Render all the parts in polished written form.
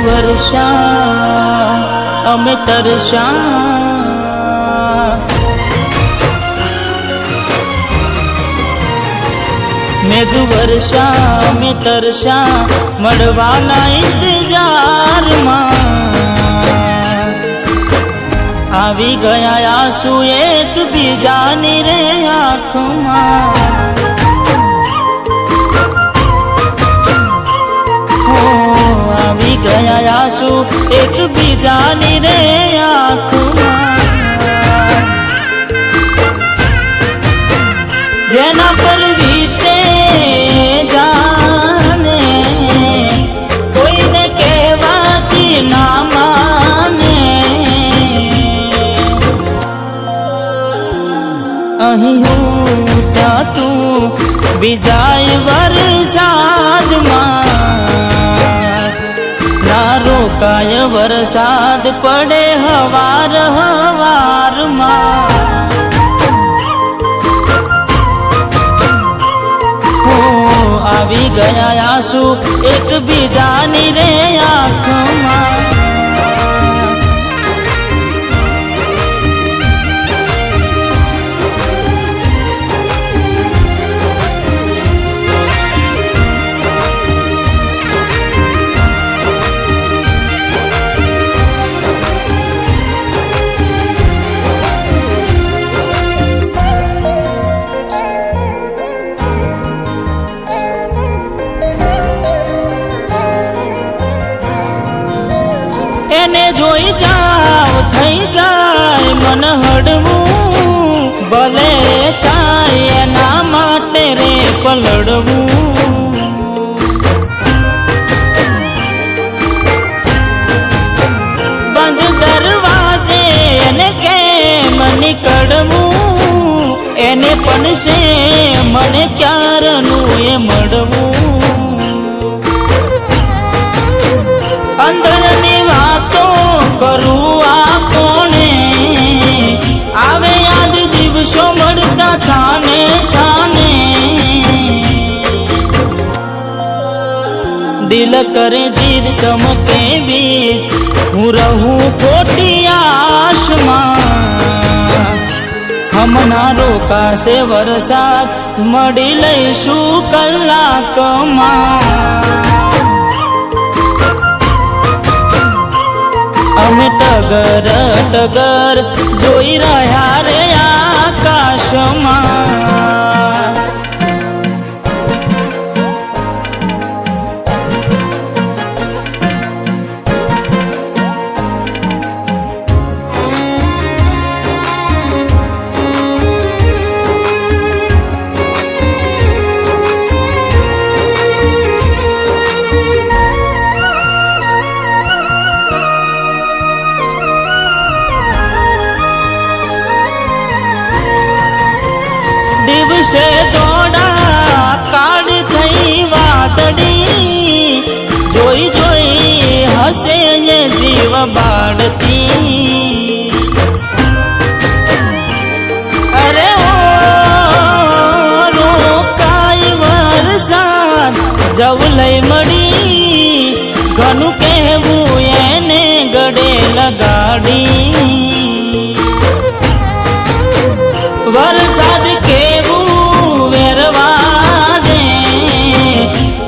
वर्षा અમે તરસા મેઘ વર્ષા અમે તરસા મળવાના ઇંતજારમાં આવી ગયા આંસુ એક બીજાની રે આંખમાં આવી ગયા આંસુ એક બીજાની રે આંખમાં જેના પર વીતે જાને કોઈને કહેવાતી ના માને અહીં હું ત્યાં તું બીજાય વરસાદમાં રોકાય વરસાદ પડે હવાર હવારમાં આવી ગયા આંસુ એક બીજાની રે આંખમાં એને જોઈ જાવ થઈ જાય મન હડવું ભલે થાય એના માટે રે પલડવું બંધ દરવાજે એને કેમ નીકળવું એને પણ છે મને ક્યારનું એ મળવું અંદરની વાતો કરું આ કોણે આવે યાદ દિવસો મળતા છાને છાને દિલ કરે જીદ ચમકે બીજ હું રહું ખોટી આશમાં હમણાં રોકાશે વરસાદ મળી લઈશું કલાકમાં અમે ટગર ટગર જોઈ રહ્યા રે આકાશમાં દિવસે દોડા કાળ થઈ વાદળી જોઈ જોઈ હસે એ જીવ બાળતી અરે ઓ રોકાય વરસાદ જવ લઈ મળી ઘણું કહેવું એને ગળે લગાડી વરસાદ કેવું વેરવા દે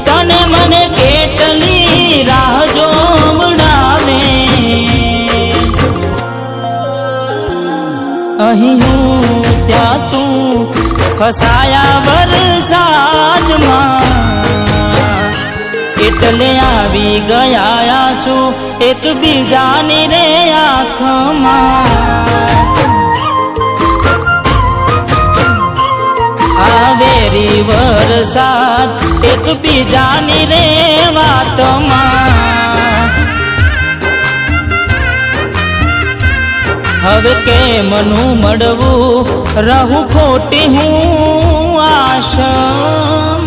તને મને કેટલી રાહ જોવડાવે અહીં હું ત્યાં તું ફસાયા વરસાદમાં એટલે આવી ગયા આંસુ એક બીજાની રે આંખમાં આવેરી વરસાદ એકબીજાની રે વાતમાં હવે કેમનું મળવું રહું ખોટી હું આશા